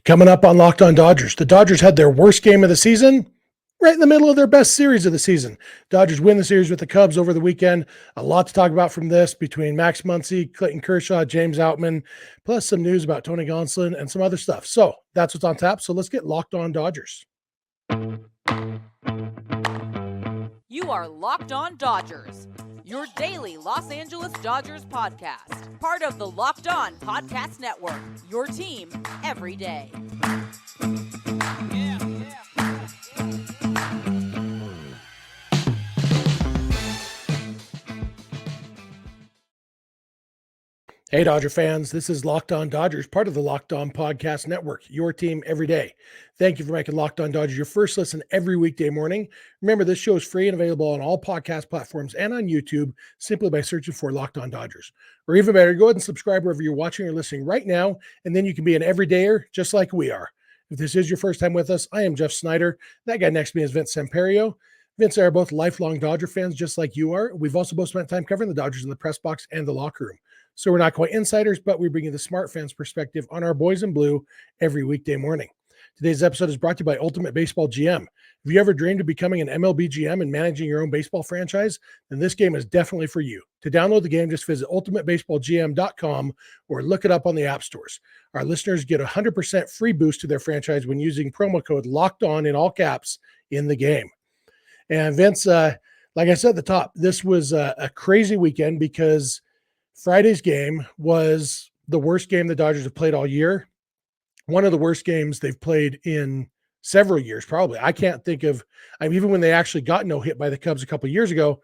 Coming up on Locked On Dodgers, the Dodgers had their worst game of the season right in the middle of their best series of the season. Dodgers win the series with the Cubs over the weekend. A lot to talk about from this between Max Muncy, Clayton Kershaw, James Outman, plus some news about Tony Gonsolin and some other stuff. So that's what's on tap. So let's get Locked On Dodgers. You are Locked On Dodgers, your daily Los Angeles Dodgers podcast. Part of the Locked On Podcast Network, your team every day. Hey, Dodger fans, this is Locked On Dodgers, part of the Locked On Podcast Network, your team every day. Thank you for making Locked On Dodgers your first listen every weekday morning. Remember, this show is free and available on all podcast platforms and on YouTube simply by searching for Locked On Dodgers. Or even better, go ahead and subscribe wherever you're watching or listening right now, and then you can be an everydayer just like we are. If this is your first time with us, I am Jeff Snider. That guy next to me is Vince Samperio. Vince and I are both lifelong Dodger fans just like you are. We've also both spent time covering the Dodgers in the press box and the locker room. So we're not quite insiders, but we bring you the smart fans perspective on our boys in blue every weekday morning. Today's episode is brought to you by Ultimate Baseball GM. Have you ever dreamed of becoming an MLB GM and managing your own baseball franchise? Then this game is definitely for you. To download the game, just visit ultimatebaseballgm.com or look it up on the app stores. Our listeners get a 100% free boost to their franchise when using promo code LOCKEDON in all caps in the game. And Vince, like I said at the top, this was a crazy weekend because Friday's game was the worst game the Dodgers have played all year. One of the worst games they've played in several years, probably. I can't think of, even when they actually got no hit by the Cubs a couple of years ago,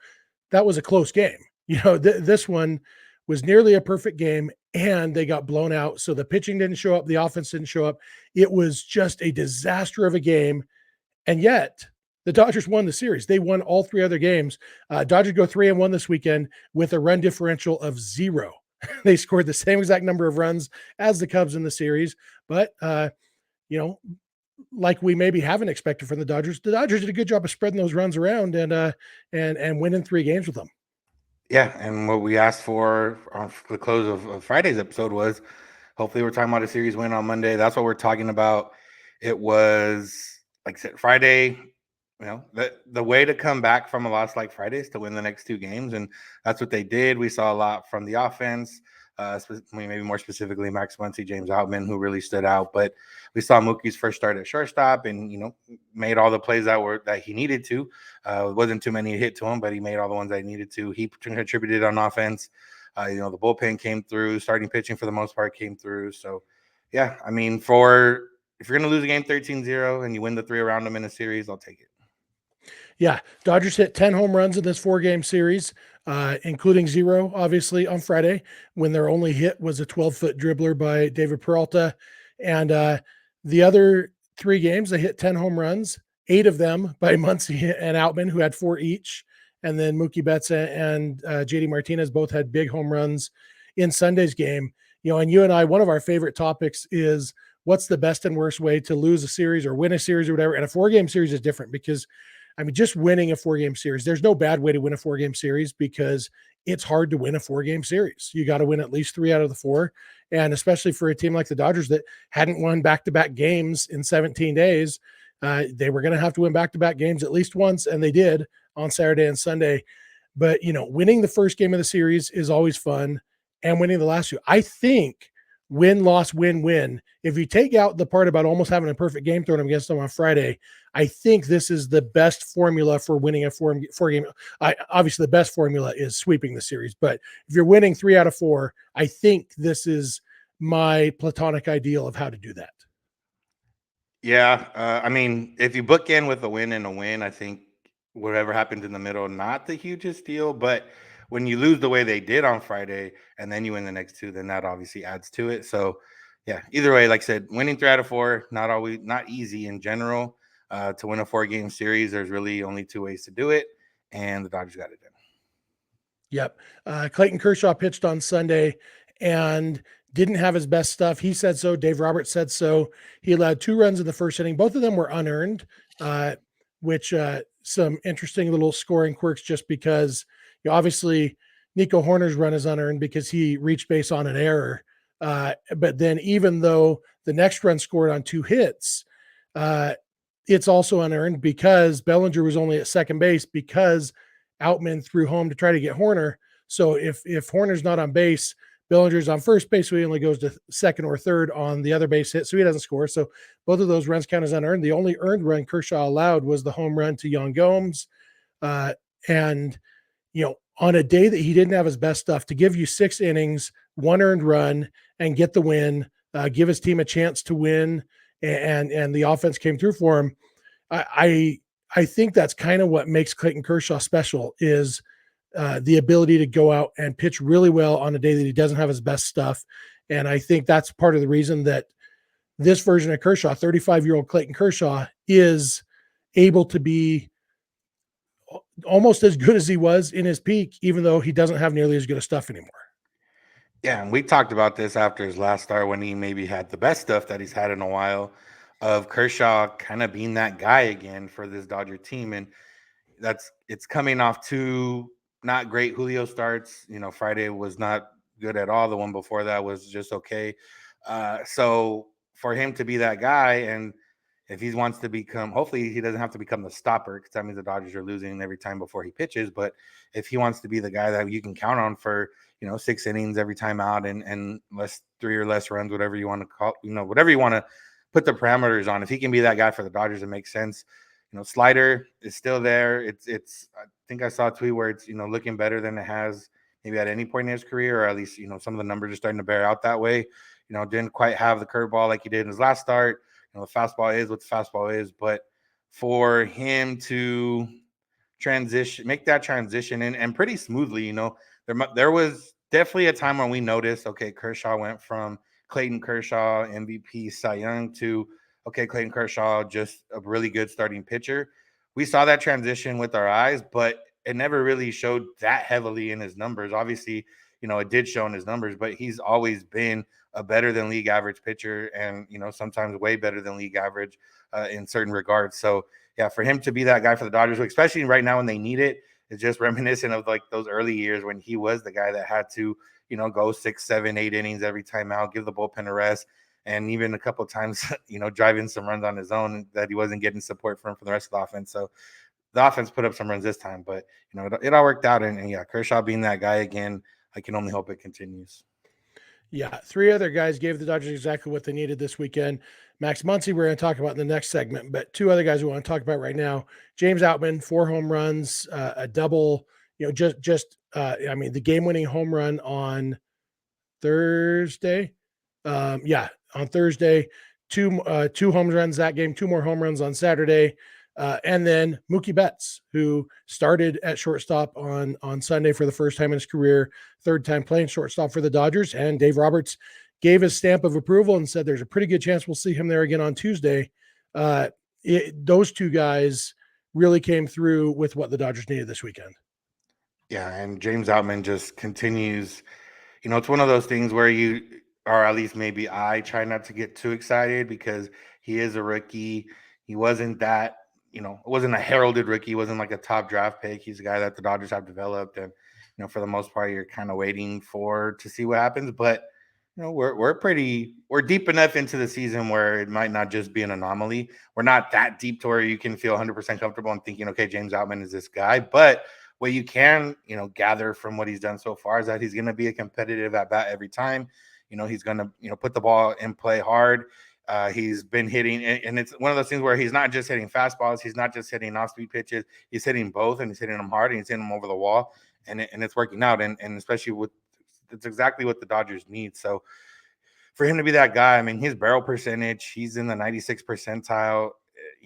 that was a close game. You know, this one was nearly a perfect game and they got blown out. So the pitching didn't show up. The offense didn't show up. It was just a disaster of a game. And yet the Dodgers won the series. They won all three other games. Dodgers go 3-1 this weekend with a run differential of 0. They scored the same exact number of runs as the Cubs in the series. But, like we maybe haven't expected from the Dodgers did a good job of spreading those runs around and winning 3 games with them. Yeah, and what we asked for on the close of Friday's episode was hopefully we're talking about a series win on Monday. That's what we're talking about. It was, like I said, Friday. You know, the way to come back from a loss like Friday is to win the next 2 games, and that's what they did. We saw a lot from the offense, maybe more specifically Max Muncy, James Outman, who really stood out. But we saw Mookie's first start at shortstop, and made all the plays that he needed to. It wasn't too many hit to him, but he made all the ones that he needed to. He contributed on offense. The bullpen came through. Starting pitching for the most part came through. So, yeah, if you're going to lose a game 13-0 and you win the 3 around them in a series, I'll take it. Yeah, Dodgers hit 10 home runs in this 4-game series, including 0, obviously, on Friday, when their only hit was a 12-foot dribbler by David Peralta. And the other 3 games, they hit 10 home runs, 8 of them by Muncie and Outman, who had 4 each. And then Mookie Betts and JD Martinez both had big home runs in Sunday's game. And you and I, one of our favorite topics is what's the best and worst way to lose a series or win a series or whatever. And a 4-game series is different because just winning a 4-game series, there's no bad way to win a 4-game series because it's hard to win a 4-game series. You got to win at least 3 out of the 4. And especially for a team like the Dodgers that hadn't won back-to-back games in 17 days, they were going to have to win back-to-back games at least once, and they did on Saturday and Sunday. But, winning the first game of the series is always fun, and winning the last 2. I think win, loss, win, win. If you take out the part about almost having a perfect game thrown against them on Friday, I think this is the best formula for winning a 4-game. Obviously, the best formula is sweeping the series. But if you're winning 3 out of 4, I think this is my platonic ideal of how to do that. Yeah, if you bookend with a win and a win, I think whatever happens in the middle, not the hugest deal. But when you lose the way they did on Friday and then you win the next 2, then that obviously adds to it. So, yeah, either way, like I said, winning 3 out of 4, not easy in general. To win a 4-game series, there's really only 2 ways to do it, and the Dodgers got it done. Yep. Clayton Kershaw pitched on Sunday and didn't have his best stuff. He said so. Dave Roberts said so. He allowed 2 runs in the first inning. Both of them were unearned, which some interesting little scoring quirks just because obviously Nico Horner's run is unearned because he reached base on an error. But then even though the next run scored on 2 hits, it's also unearned because Bellinger was only at second base because Outman threw home to try to get Horner. So if Horner's not on base, Bellinger's on first base, so he only goes to second or third on the other base hit, so he doesn't score. So both of those runs count as unearned. The only earned run Kershaw allowed was the home run to Yan Gomes. And, on a day that he didn't have his best stuff, to give you 6 innings, 1 earned run, and get the win, give his team a chance to win, and the offense came through for him. I think that's kind of what makes Clayton Kershaw special is the ability to go out and pitch really well on a day that he doesn't have his best stuff. And I think that's part of the reason that this version of Kershaw, 35-year-old Clayton Kershaw, is able to be almost as good as he was in his peak, even though he doesn't have nearly as good of stuff anymore. Yeah, and we talked about this after his last start when he maybe had the best stuff that he's had in a while, of Kershaw kind of being that guy again for this Dodger team. And it's coming off 2 not great Julio starts. Friday was not good at all. The one before that was just okay. So for him to be that guy, and if he wants to become, hopefully he doesn't have to become the stopper, because that means the Dodgers are losing every time before he pitches. But if he wants to be the guy that you can count on for 6 innings every time out, and less 3 or less runs, whatever you want to call, whatever you want to put the parameters on, if he can be that guy for the Dodgers, it makes sense. Slider is still there. It's I think I saw a tweet where it's looking better than it has maybe at any point in his career, or at least some of the numbers are starting to bear out that way. Didn't quite have the curveball like he did in his last start. The fastball is what the fastball is, but for him to make that transition and pretty smoothly, there was definitely a time when we noticed, okay, Kershaw went from Clayton Kershaw, MVP, Cy Young, to okay, Clayton Kershaw, just a really good starting pitcher. We saw that transition with our eyes, but it never really showed that heavily in his numbers. Obviously, it did show in his numbers, but he's always been a better than league average pitcher, and sometimes way better than league average in certain regards. So yeah, for him to be that guy for the Dodgers, especially right now when they need it, is just reminiscent of like those early years when he was the guy that had to go 6, 7, 8 innings every time out, give the bullpen a rest, and even a couple of times drive in some runs on his own that he wasn't getting support from the rest of the offense. So the offense put up some runs this time, but it all worked out. And yeah, Kershaw being that guy again, I can only hope it continues. Yeah, 3 other guys gave the Dodgers exactly what they needed this weekend. Max Muncy, we're going to talk about in the next segment, but 2 other guys we want to talk about right now. James Outman, 4 home runs, a double, the game-winning home run on Thursday. On Thursday, 2 home runs that game, 2 more home runs on Saturday. And then Mookie Betts, who started at shortstop on Sunday for the first time in his career, 3rd time playing shortstop for the Dodgers. And Dave Roberts gave his stamp of approval and said there's a pretty good chance we'll see him there again on Tuesday. Those 2 guys really came through with what the Dodgers needed this weekend. Yeah, and James Outman just continues. It's one of those things where or at least maybe I try not to get too excited because he is a rookie. He wasn't that, it wasn't a heralded rookie. He wasn't like a top draft pick. He's a guy that the Dodgers have developed. And, for the most part, you're kind of waiting to see what happens. But, we're deep enough into the season where it might not just be an anomaly. We're not that deep to where you can feel 100% comfortable and thinking, okay, James Outman is this guy. But what you can, gather from what he's done so far is that he's going to be a competitive at bat every time. He's going to, put the ball in play hard. He's been hitting, and it's one of those things where he's not just hitting fastballs. He's not just hitting off-speed pitches. He's hitting both, and he's hitting them hard, and he's hitting them over the wall, and it's working out. And especially it's exactly what the Dodgers need. So for him to be that guy, I mean, his barrel percentage, he's in the 96th percentile.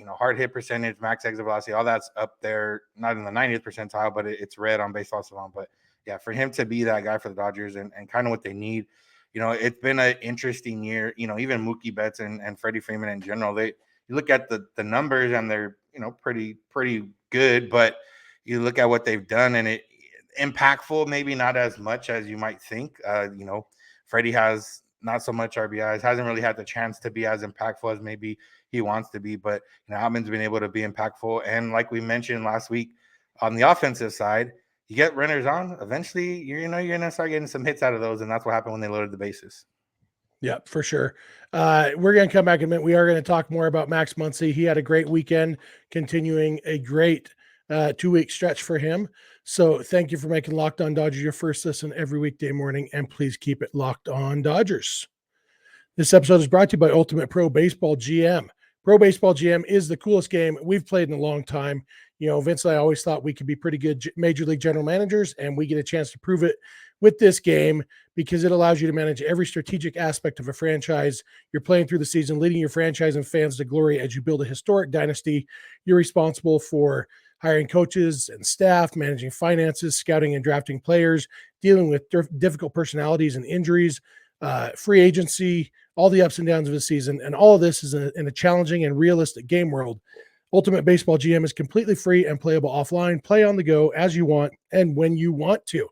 Hard hit percentage, max exit velocity, all that's up there, not in the 90th percentile, but it's red on Baseball Savant. But yeah, for him to be that guy for the Dodgers and kind of what they need, it's been an interesting year. Even Mookie Betts and Freddie Freeman in general, you look at the numbers and they're, pretty good, but you look at what they've done and it impactful, maybe not as much as you might think. Freddie has not so much RBIs, hasn't really had the chance to be as impactful as maybe he wants to be, but Outman's been able to be impactful. And like we mentioned last week, on the offensive side, you get runners on, eventually you're going to start getting some hits out of those, and that's what happened when they loaded the bases. Yeah, for sure. We're going to come back in a minute. We are going to talk more about Max Muncy. He had a great weekend, continuing a great 2-week stretch for him. So thank you for making Locked On Dodgers your first listen every weekday morning, and please keep it Locked On Dodgers. This episode is brought to you by Ultimate Pro Baseball GM. Pro Baseball GM is the coolest game we've played in a long time. Vince and I always thought we could be pretty good major league general managers, and we get a chance to prove it with this game because it allows you to manage every strategic aspect of a franchise. You're playing through the season, leading your franchise and fans to glory as you build a historic dynasty. You're responsible for hiring coaches and staff, managing finances, scouting and drafting players, dealing with difficult personalities and injuries, free agency, all the ups and downs of the season. And all of this is in a challenging and realistic game world. Ultimate Baseball GM is completely free and playable offline. Play on the go as you want and when you want to.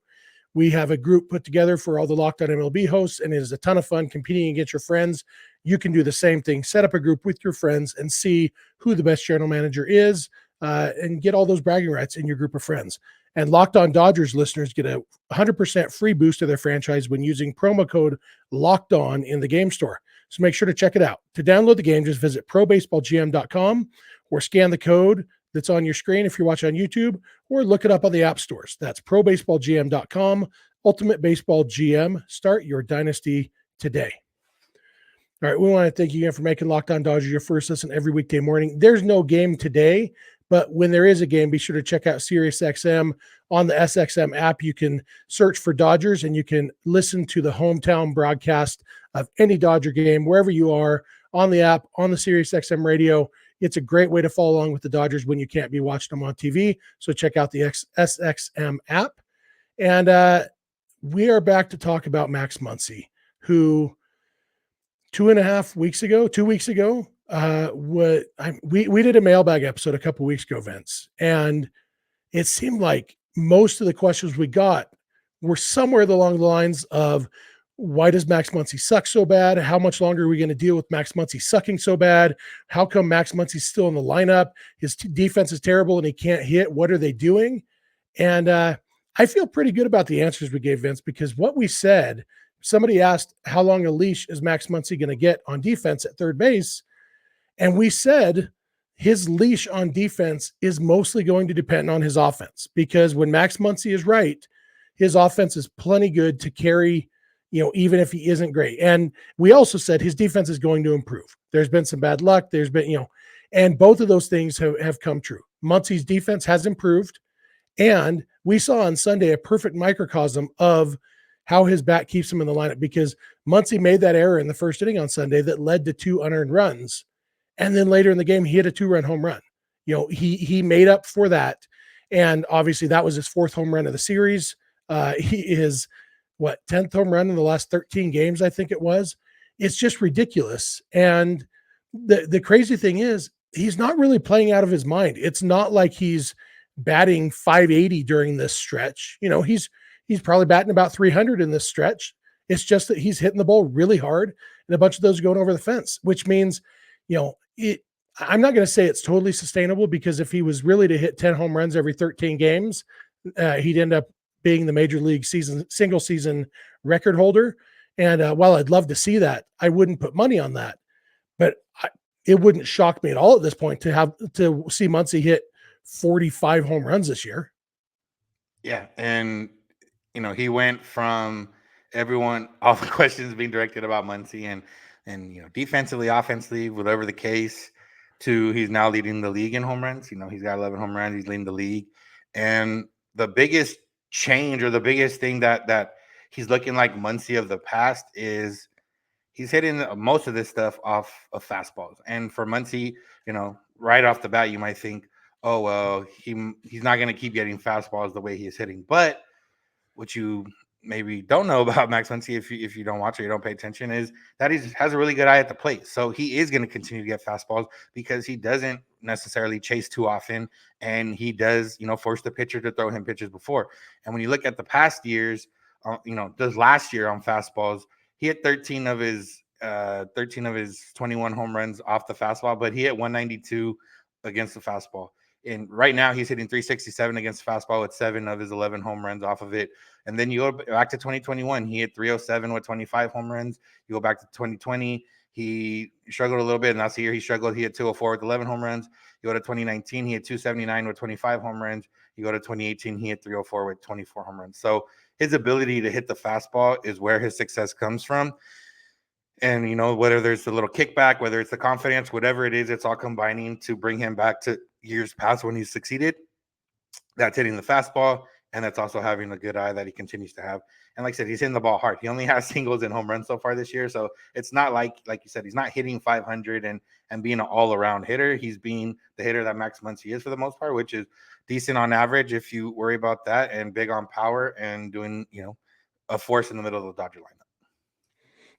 We have a group put together for all the Locked On MLB hosts, and it is a ton of fun competing against your friends. You can do the same thing. Set up a group with your friends and see who the best general manager is, and get all those bragging rights in your group of friends. And Locked On Dodgers listeners get a 100% free boost to their franchise when using promo code Locked On in the game store. So make sure to check it out. To download the game, just visit probaseballgm.com or scan the code that's on your screen if you're watching on YouTube, or look it up on the app stores. That's probaseballgm.com. Ultimate Baseball GM. Start your dynasty today. All right, we want to thank you again for making Locked On Dodgers your first listen every weekday morning. There's no game today, but when there is a game, be sure to check out SiriusXM on the SXM app. You can search for Dodgers and you can listen to the hometown broadcast of any Dodger game wherever you are on the app, on the SiriusXM radio. It's a great way to follow along with the Dodgers when you can't be watching them on TV. So check out the SXM app. And we are back to talk about Max Muncy, who 2 weeks ago, we did a mailbag episode a couple weeks ago, Vince, and it seemed like most of the questions we got were somewhere along the lines of, why does Max Muncy suck so bad? How much longer are we going to deal with Max Muncy sucking so bad? How come Max Muncy's still in the lineup? His defense is terrible and he can't hit. What are they doing? And I feel pretty good about the answers we gave, Vince, because what we said, somebody asked, how long a leash is Max Muncy going to get on defense at third base? And we said his leash on defense is mostly going to depend on his offense, because when Max Muncy is right, his offense is plenty good to carry, even if he isn't great. And we also said his defense is going to improve. There's been some bad luck. There's been, and both of those things have come true. Muncy's defense has improved. And we saw on Sunday a perfect microcosm of how his bat keeps him in the lineup, because Muncy made that error in the first inning on Sunday that led to 2 unearned runs. And then later in the game, he hit a 2-run home run. He made up for that. And obviously that was his 4th home run of the series. He is 10th home run in the last 13 games, I think it was. It's just ridiculous. And the crazy thing is, he's not really playing out of his mind. It's not like he's batting .580 during this stretch. He's probably batting about .300 in this stretch. It's just that he's hitting the ball really hard, and a bunch of those are going over the fence, which means, I'm not going to say it's totally sustainable, because if he was really to hit 10 home runs every 13 games, he'd end up being the major league single season record holder. And while I'd love to see that, I wouldn't put money on that. But it wouldn't shock me at all at this point to see Muncy hit 45 home runs this year. Yeah, and he went from all the questions being directed about Muncy and defensively, offensively, whatever the case, to he's now leading the league in home runs. He's got 11 home runs. He's leading the league. And the biggest change, or the biggest thing that he's looking like Muncy of the past, is he's hitting most of this stuff off of fastballs. And for Muncy, right off the bat, you might think, oh, well, he's not going to keep getting fastballs the way he is hitting. But what you maybe don't know about Max Muncy, if you don't watch or you don't pay attention, is that he has a really good eye at the plate. So he is going to continue to get fastballs, because he doesn't necessarily chase too often, and he does, force the pitcher to throw him pitches before. And when you look at the past years, this last year on fastballs, he hit 13 of his 21 home runs off the fastball, but he hit 192 against the fastball. And right now he's hitting 367 against fastball with 7 of his 11 home runs off of it. And then you go back to 2021, he hit 307 with 25 home runs. You go back to 2020, he struggled a little bit, and that's the year he struggled. He hit 204 with 11 home runs. You go to 2019, he hit 279 with 25 home runs. You go to 2018, he hit 304 with 24 home runs. So his ability to hit the fastball is where his success comes from. And, whether there's the little kickback, whether it's the confidence, whatever it is, it's all combining to bring him back to years past when he's succeeded. That's hitting the fastball, and that's also having a good eye that he continues to have. And like I said, he's hitting the ball hard. He only has singles and home runs so far this year. So it's not like you said, he's not hitting 500 and being an all-around hitter. He's being the hitter that Max Muncy is for the most part, which is decent on average if you worry about that, and big on power and doing, a force in the middle of the Dodger lineup.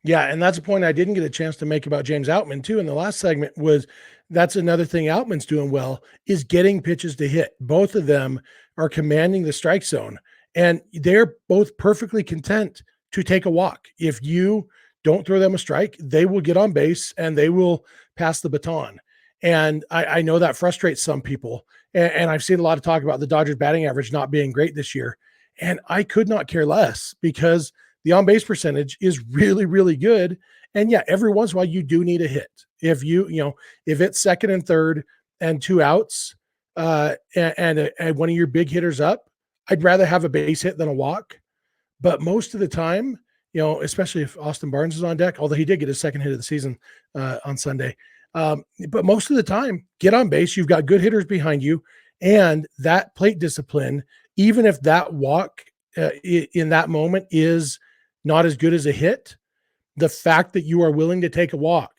Yeah, and that's a point I didn't get a chance to make about James Outman too in the last segment. Was that's another thing Outman's doing well, is getting pitches to hit. Both of them are commanding the strike zone, and they're both perfectly content to take a walk. If you don't throw them a strike, they will get on base and they will pass the baton. And I know that frustrates some people. And I've seen a lot of talk about the Dodgers batting average not being great this year. And I could not care less, because the on-base percentage is really, really good. And yeah, every once in a while you do need a hit. If if it's second and third and 2 outs, and one of your big hitters up, I'd rather have a base hit than a walk. But most of the time, especially if Austin Barnes is on deck, although he did get his second hit of the season on Sunday. But most of the time, get on base. You've got good hitters behind you, and that plate discipline, even if that walk in that moment is not as good as a hit, the fact that you are willing to take a walk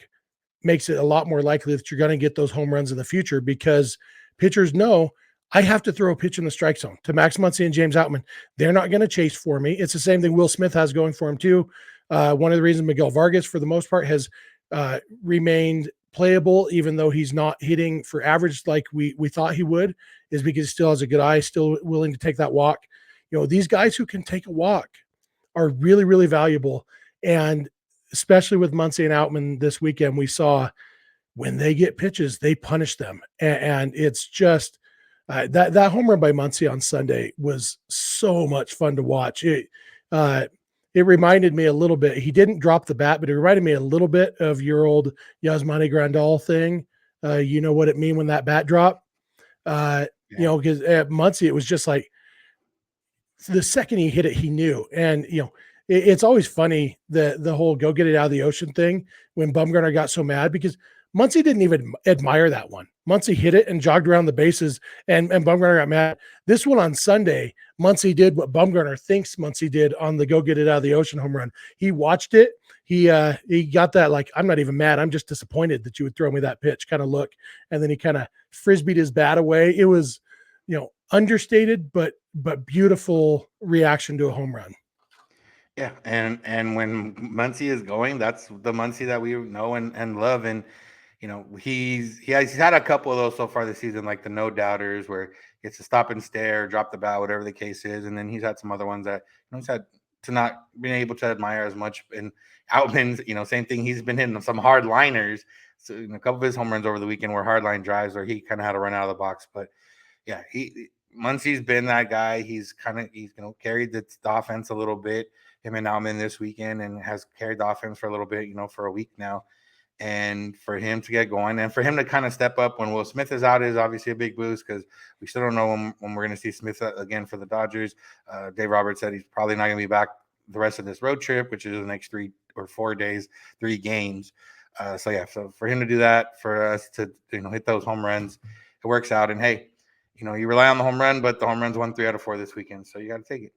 makes it a lot more likely that you're going to get those home runs in the future, because pitchers know, I have to throw a pitch in the strike zone to Max Muncy and James Outman. They're not going to chase for me. It's the same thing Will Smith has going for him too. One of the reasons Miguel Vargas, for the most part, has remained playable, even though he's not hitting for average like we thought he would, is because he still has a good eye, still willing to take that walk. These guys who can take a walk are really, really valuable. And especially with Muncy and Outman this weekend, we saw when they get pitches, they punish them. And it's just that home run by Muncy on Sunday was so much fun to watch. It reminded me a little bit. He didn't drop the bat, but it reminded me a little bit of your old Yasmani Grandal thing. You know what it mean when that bat dropped? Because at Muncy, it was just like the second he hit it, he knew. And, it's always funny, the whole go get it out of the ocean thing, when Bumgarner got so mad, because Muncy didn't even admire that one. Muncy hit it and jogged around the bases, and Bumgarner got mad. This one on Sunday, Muncy did what Bumgarner thinks Muncy did on the go get it out of the ocean home run. He watched it. He got that, like, I'm not even mad, I'm just disappointed that you would throw me that pitch kind of look. And then he kind of frisbeed his bat away. It was, understated, but beautiful reaction to a home run. Yeah, and when Muncy is going, that's the Muncy that we know and love. And he's had a couple of those so far this season, like the no doubters, where he gets to stop and stare, drop the bat, whatever the case is. And then he's had some other ones that he's had to not being able to admire as much. And Outman's, same thing. He's been hitting some hard liners. So a couple of his home runs over the weekend were hard line drives where he kind of had to run out of the box. But yeah, Muncy's been that guy. He's carried the offense a little bit, him and Outman this weekend, and has carried the offense for a little bit, for a week now. And for him to get going, and for him to kind of step up when Will Smith is out, is obviously a big boost, because we still don't know when we're going to see Smith again for the Dodgers. Dave Roberts said he's probably not going to be back the rest of this road trip, which is the next 3 or 4 days, 3 games. So for him to do that, for us to hit those home runs, it works out. And hey, you rely on the home run, but the home runs won 3 out of 4 this weekend, so you got to take it.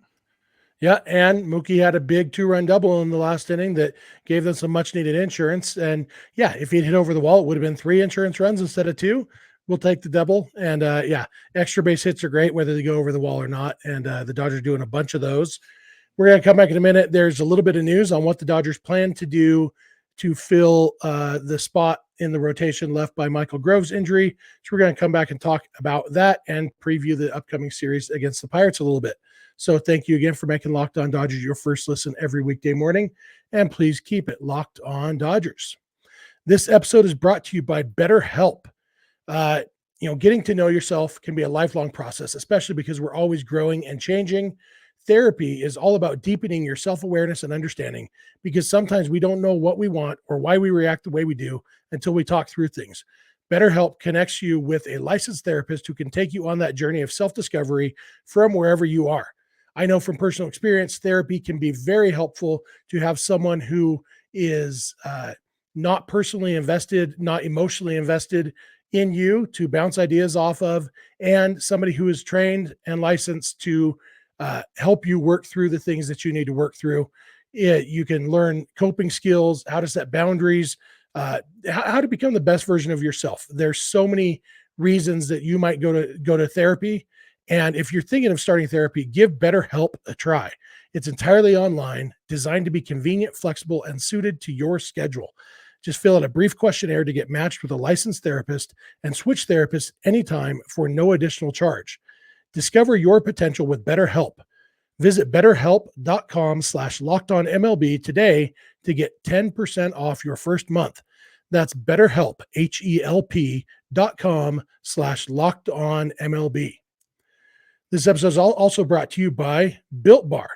Yeah, and Mookie had a big 2-run double in the last inning that gave them some much-needed insurance. And yeah, if he'd hit over the wall, it would have been 3 insurance runs instead of 2. We'll take the double. And extra base hits are great, whether they go over the wall or not. And the Dodgers are doing a bunch of those. We're going to come back in a minute. There's a little bit of news on what the Dodgers plan to do to fill the spot in the rotation left by Michael Grove's injury. So we're going to come back and talk about that and preview the upcoming series against the Pirates a little bit. So thank you again for making Locked On Dodgers your first listen every weekday morning, and please keep it Locked On Dodgers. This episode is brought to you by BetterHelp. getting to know yourself can be a lifelong process, especially because we're always growing and changing. Therapy is all about deepening your self-awareness and understanding, because sometimes we don't know what we want or why we react the way we do until we talk through things. BetterHelp connects you with a licensed therapist who can take you on that journey of self-discovery from wherever you are. I know from personal experience, therapy can be very helpful to have someone who is not personally invested, not emotionally invested in you to bounce ideas off of, and somebody who is trained and licensed to help you work through the things that you need to work through. You can learn coping skills, how to set boundaries, how to become the best version of yourself. There's so many reasons that you might go to therapy. And if you're thinking of starting therapy, give BetterHelp a try. It's entirely online, designed to be convenient, flexible, and suited to your schedule. Just fill out a brief questionnaire to get matched with a licensed therapist and switch therapists anytime for no additional charge. Discover your potential with BetterHelp. Visit betterhelp.com/lockedonmlb today to get 10% off your first month. That's BetterHelp, HELP.com/lockedonmlb. This episode is also brought to you by Built Bar.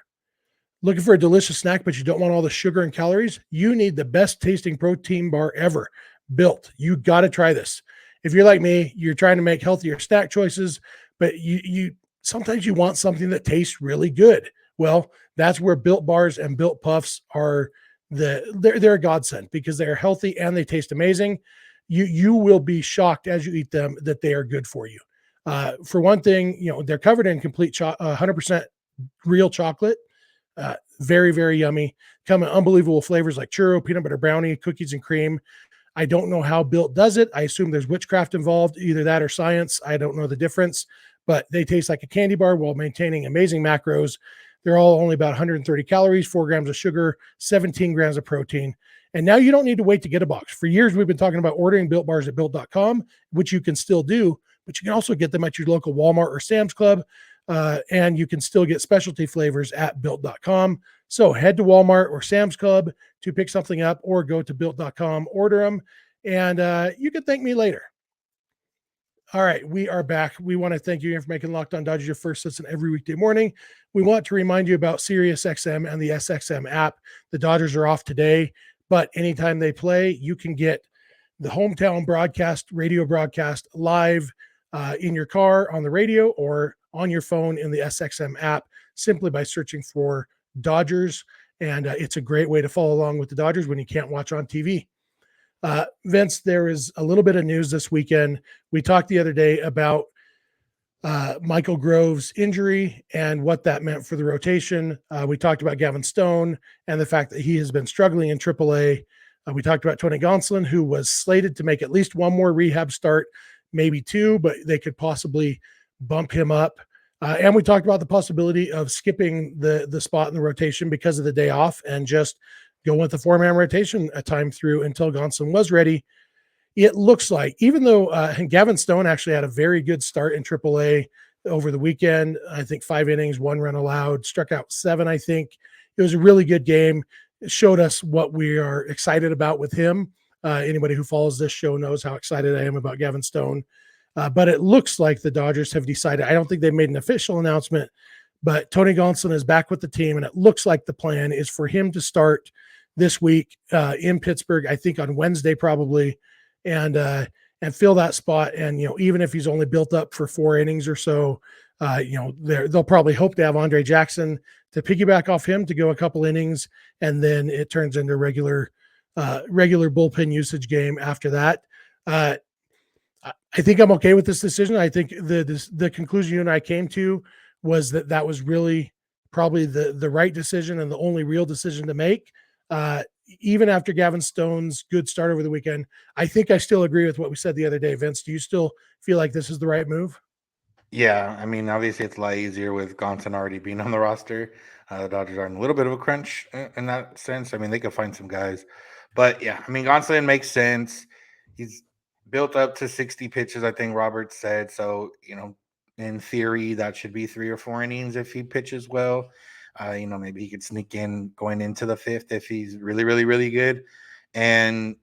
Looking for a delicious snack, but you don't want all the sugar and calories? You need the best tasting protein bar ever, Built. You got to try this. If you're like me, you're trying to make healthier snack choices, but you sometimes you want something that tastes really good. Well, that's where Built Bars and Built Puffs are. They're a godsend because they are healthy and they taste amazing. You will be shocked as you eat them that they are good for you. For one thing, they're covered in complete 100% real chocolate. Very, very yummy. Come in unbelievable flavors like churro, peanut butter brownie, cookies and cream. I don't know how Built does it. I assume there's witchcraft involved, either that or science. I don't know the difference, but they taste like a candy bar while maintaining amazing macros. They're all only about 130 calories, 4 grams of sugar, 17 grams of protein. And now you don't need to wait to get a box. For years, we've been talking about ordering Built Bars at Built.com, which you can still do, but you can also get them at your local Walmart or Sam's Club. And you can still get specialty flavors at Built.com. So head to Walmart or Sam's Club to pick something up, or go to Built.com, order them, and you can thank me later. All right, we are back. We want to thank you for making Locked On Dodgers your first listen every weekday morning. We want to remind you about SiriusXM and the SXM app. The Dodgers are off today, but anytime they play, you can get the hometown broadcast, radio broadcast live in your car on the radio or on your phone in the SXM app, simply by searching for Dodgers. And it's a great way to follow along with the Dodgers when you can't watch on TV. Vince, there is a little bit of news this weekend. We talked the other day about Michael Grove's injury and what that meant for the rotation. We talked about Gavin Stone and the fact that he has been struggling in AAA. We talked about Tony Gonsolin, who was slated to make at least one more rehab start, maybe two, but they could possibly bump him up. And we talked about the possibility of skipping the spot in the rotation because of the day off and just go with the 4-man rotation a time through until Gonsolin was ready. It looks like, even though Gavin Stone actually had a very good start in AAA over the weekend, I think 5 innings, 1 run allowed, struck out 7, I think. It was a really good game. It showed us what we are excited about with him. Anybody who follows this show knows how excited I am about Gavin Stone. But it looks like the Dodgers have decided. I don't think they've made an official announcement, but Tony Gonsolin is back with the team, and it looks like the plan is for him to start this week in Pittsburgh, I think on Wednesday probably, and fill that spot. And even if he's only built up for 4 innings or so, they'll probably hope to have Andre Jackson to piggyback off him to go a couple innings, and then it turns into regular bullpen usage game after that. I think I'm okay with this decision. I think the conclusion you and I came to was that was really probably the right decision and the only real decision to make. Even after Gavin Stone's good start over the weekend, I think I still agree with what we said the other day. Vince, do you still feel like this is the right move? Yeah, I mean, obviously it's a lot easier with Gonsolin already being on the roster. The Dodgers are in a little bit of a crunch in that sense. I mean, they could find some guys. But yeah, I mean, Gonsolin makes sense. He's built up to 60 pitches, I think Robert said. So, in theory, that should be 3 or 4 innings if he pitches well. Maybe he could sneak in going into the 5th if he's really, really, really good. And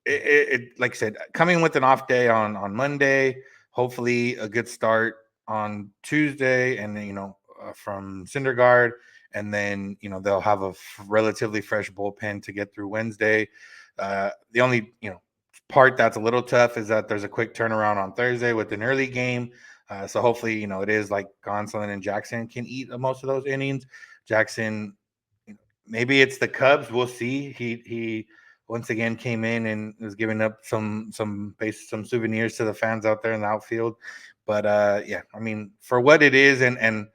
it like I said, coming with an off day on Monday, hopefully a good start on Tuesday, and then, from Syndergaard, and then they'll have a relatively fresh bullpen to get through Wednesday. The only part that's a little tough is that there's a quick turnaround on Thursday with an early game. So hopefully, it is like Gonsolin and Jackson can eat most of those innings. Jackson, maybe it's the Cubs. We'll see. He once again came in and was giving up some souvenirs to the fans out there in the outfield. But yeah, I mean, for what it is, and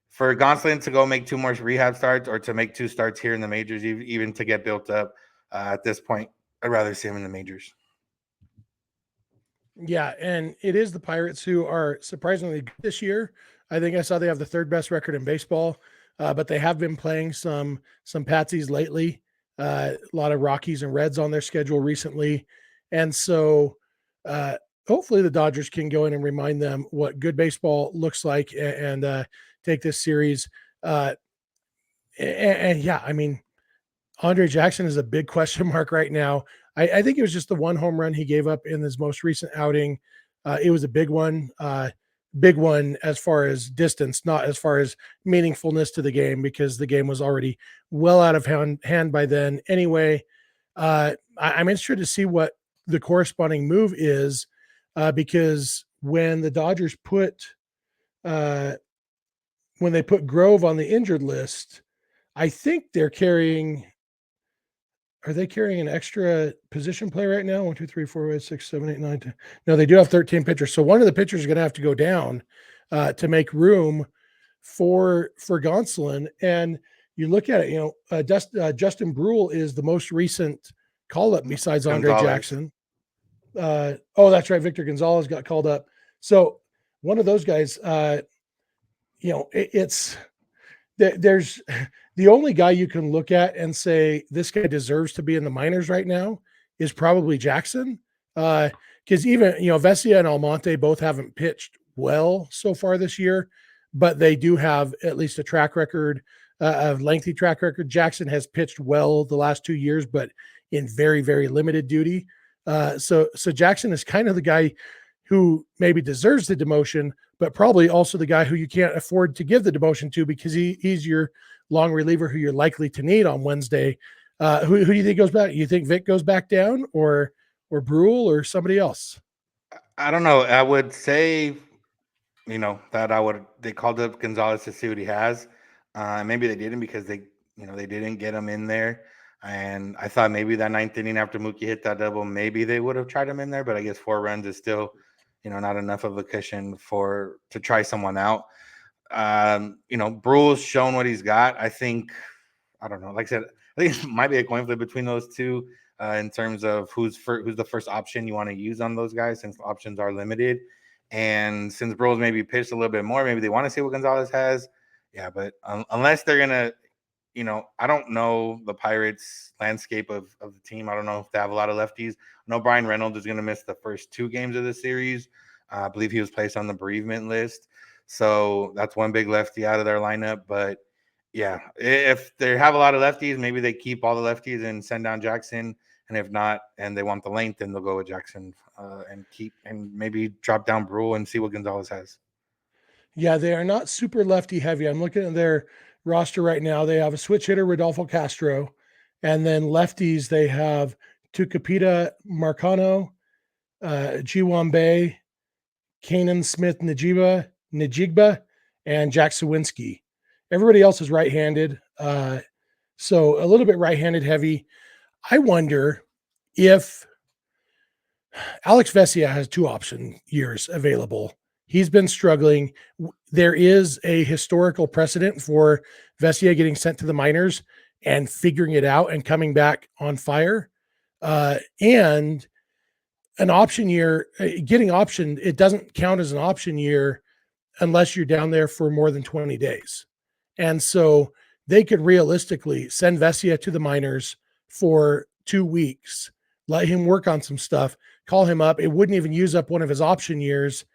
for Gonsolin to go make 2 more rehab starts, or to make 2 starts here in the majors, even to get built up at this point, I'd rather see him in the majors. Yeah, and it is the Pirates who are surprisingly good this year. I think I saw they have the 3rd best record in baseball, but they have been playing some patsies lately. A lot of Rockies and Reds on their schedule recently, and so hopefully the Dodgers can go in and remind them what good baseball looks like, and take this series. And yeah, I mean, Andre Jackson is a big question mark right now. I think it was just the 1 home run he gave up in his most recent outing. It was a big one as far as distance, not as far as meaningfulness to the game, because the game was already well out of hand by then. Anyway, I'm interested to see what the corresponding move is, because when the Dodgers when they put Grove on the injured list, I think they're carrying. Are they carrying an extra position play right now? 1, 2, 3, 4, 5, 6, 7, 8, 9, 10. No, they do have 13 pitchers. So one of the pitchers is going to have to go down to make room for Gonsolin. And you look at it, Justin Brule is the most recent call up besides Andre Jackson. That's right. Victor Gonzalez got called up. So one of those guys, there's the only guy you can look at and say this guy deserves to be in the minors right now is probably Jackson. Because even, Vesia and Almonte both haven't pitched well so far this year, but they do have at least a track record, a lengthy track record. Jackson has pitched well the last 2 years, but in very, very limited duty. So Jackson is kind of the guy who maybe deserves the demotion, but probably also the guy who you can't afford to give the demotion to, because he's your long reliever who you're likely to need on Wednesday. Who do you think goes back? You think Vic goes back down, or Brule, or somebody else? I don't know. I would say, that they called up Gonzalez to see what he has. Maybe they didn't, because they didn't get him in there. And I thought maybe that 9th inning after Mookie hit that double, maybe they would have tried him in there, but I guess 4 runs is still, not enough of a cushion to try someone out. Brule's shown what he's got. I think, I don't know. Like I said, I think it might be a coin flip between those two in terms of who's the first option you want to use on those guys, since options are limited. And since Brule's maybe pitched a little bit more, maybe they want to see what Gonzalez has. Yeah, but unless they're going to, I don't know the Pirates' landscape of the team. I don't know if they have a lot of lefties. I know Brian Reynolds is going to miss the first 2 games of the series. I believe he was placed on the bereavement list. So that's one big lefty out of their lineup. But yeah, if they have a lot of lefties, maybe they keep all the lefties and send down Jackson. And if not, and they want the length, then they'll go with Jackson and maybe drop down Brule and see what Gonzalez has. Yeah, they are not super lefty heavy. I'm looking at their roster right now. They have a switch hitter, Rodolfo Castro, and then lefties, they have Tucupita Marcano, Jiwan Bay, Kanan Smith Najigba, and Jack Sawinski. Everybody else is right-handed, so a little bit right-handed heavy. I wonder if Alex Vesia has 2 option years available. He's been struggling. There is a historical precedent for Vesia getting sent to the minors and figuring it out and coming back on fire. And an option year, getting optioned, it doesn't count as an option year unless you're down there for more than 20 days. And so they could realistically send Vesia to the minors for 2 weeks, let him work on some stuff, call him up. It wouldn't even use up one of his option years,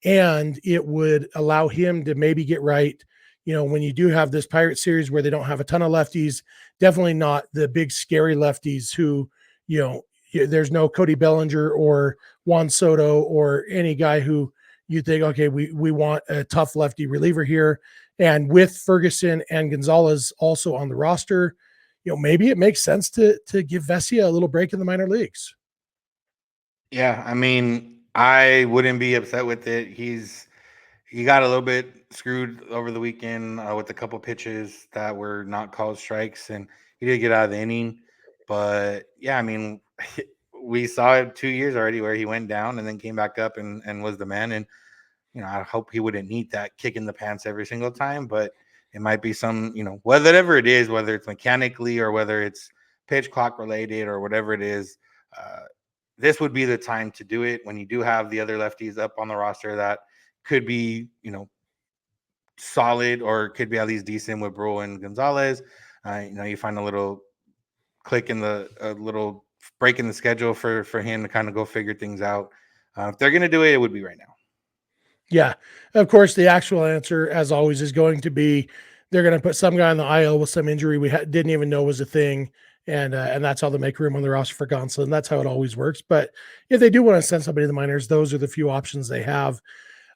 and it would allow him to maybe get right. When you do have this Pirate series where they don't have a ton of lefties, definitely not the big scary lefties who, there's no Cody Bellinger or Juan Soto or any guy who you think, okay, we want a tough lefty reliever here. And with Ferguson and Gonzalez also on the roster, maybe it makes sense to give Vesia a little break in the minor leagues. Yeah, I mean, I wouldn't be upset with it. He got a little bit screwed over the weekend with a couple pitches that were not called strikes, and he did get out of the inning. But yeah, I mean, we saw it 2 years already where he went down and then came back up and was the man. And I hope he wouldn't need that kick in the pants every single time, but it might be some, whatever it is, whether it's mechanically or whether it's pitch clock related or whatever it is. This would be the time to do it when you do have the other lefties up on the roster that could be, solid or could be at least decent with Bro and Gonzalez. You find a little click in a little break in the schedule for him to kind of go figure things out. If they're going to do it, it would be right now. Yeah. Of course, the actual answer, as always, is going to be they're going to put some guy on the IL with some injury we didn't even know was a thing. And that's how they make room on the roster for Gonsolin. That's how it always works. But if they do want to send somebody to the minors, those are the few options they have.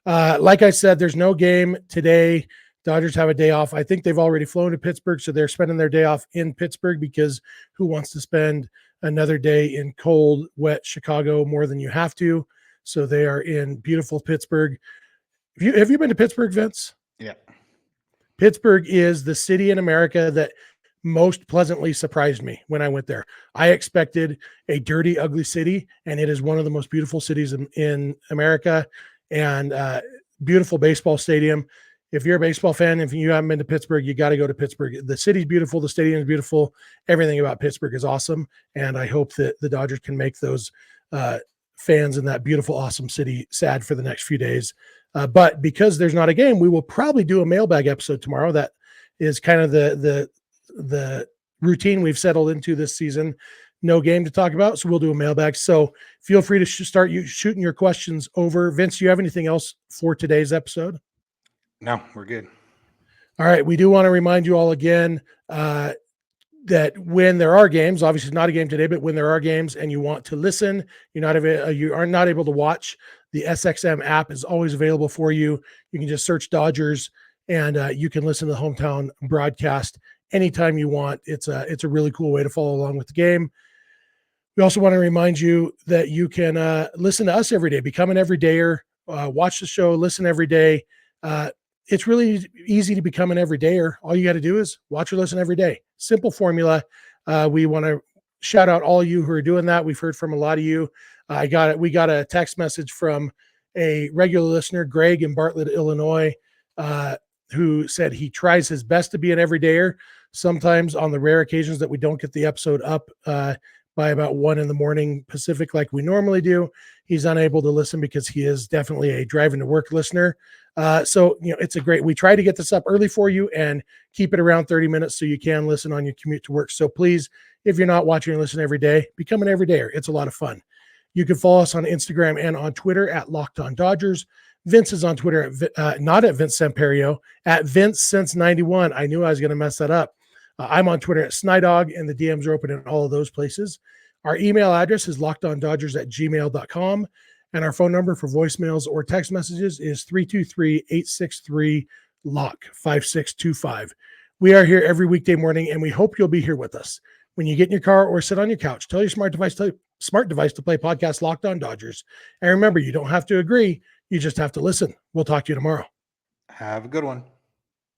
Like I said, there's no game today. Dodgers have a day off. I think they've already flown to Pittsburgh, so they're spending their day off in Pittsburgh because who wants to spend another day in cold, wet Chicago more than you have to? So they are in beautiful Pittsburgh. Have you been to Pittsburgh, Vince? Yeah. Pittsburgh is the city in America that most pleasantly surprised me when I went there. I expected a dirty, ugly city, and it is one of the most beautiful cities in America, and beautiful baseball stadium. If you're a baseball fan, if you haven't been to Pittsburgh, you got to go to Pittsburgh. The city's beautiful. The stadium is beautiful. Everything about Pittsburgh is awesome. And I hope that the Dodgers can make those fans in that beautiful, awesome city sad for the next few days. But because there's not a game, we will probably do a mailbag episode tomorrow. That is kind of the routine we've settled into this season. No game to talk about, so we'll do a mailbag. So feel free to start shooting your questions over. Vince, do you have anything else for today's episode? No, we're good. All right. We do want to remind you all again that when there are games, obviously not a game today, but when there are games and you want to listen, you are not able to watch, the SXM app is always available for you. You can just search Dodgers and you can listen to the hometown broadcast anytime you want. It's a really cool way to follow along with the game. We also want to remind you that you can listen to us every day, become an everydayer, watch the show, listen every day. It's really easy to become an everydayer. All you got to do is watch or listen every day. Simple formula. We want to shout out all of you who are doing that. We've heard from a lot of you. We got a text message from a regular listener, Greg in Bartlett, Illinois, who said he tries his best to be an everydayer. Sometimes on the rare occasions that we don't get the episode up by about 1 a.m. Pacific like we normally do, he's unable to listen because he is definitely a driving to work listener. So we try to get this up early for you and keep it around 30 minutes so you can listen on your commute to work. So please, if you're not watching and listening every day, become an everydayer. It's a lot of fun. You can follow us on Instagram and on Twitter at Locked On Dodgers. Vince is on Twitter at not at Vince Samperio, at Vince since 91. I knew I was going to mess that up. I'm on Twitter at Snydog, and the DMs are open in all of those places. Our email address is lockedondodgers@gmail.com. And our phone number for voicemails or text messages is 323-863-LOCK-5625. We are here every weekday morning, and we hope you'll be here with us. When you get in your car or sit on your couch, tell your smart device to play podcast Locked On Dodgers. And remember, you don't have to agree. You just have to listen. We'll talk to you tomorrow. Have a good one.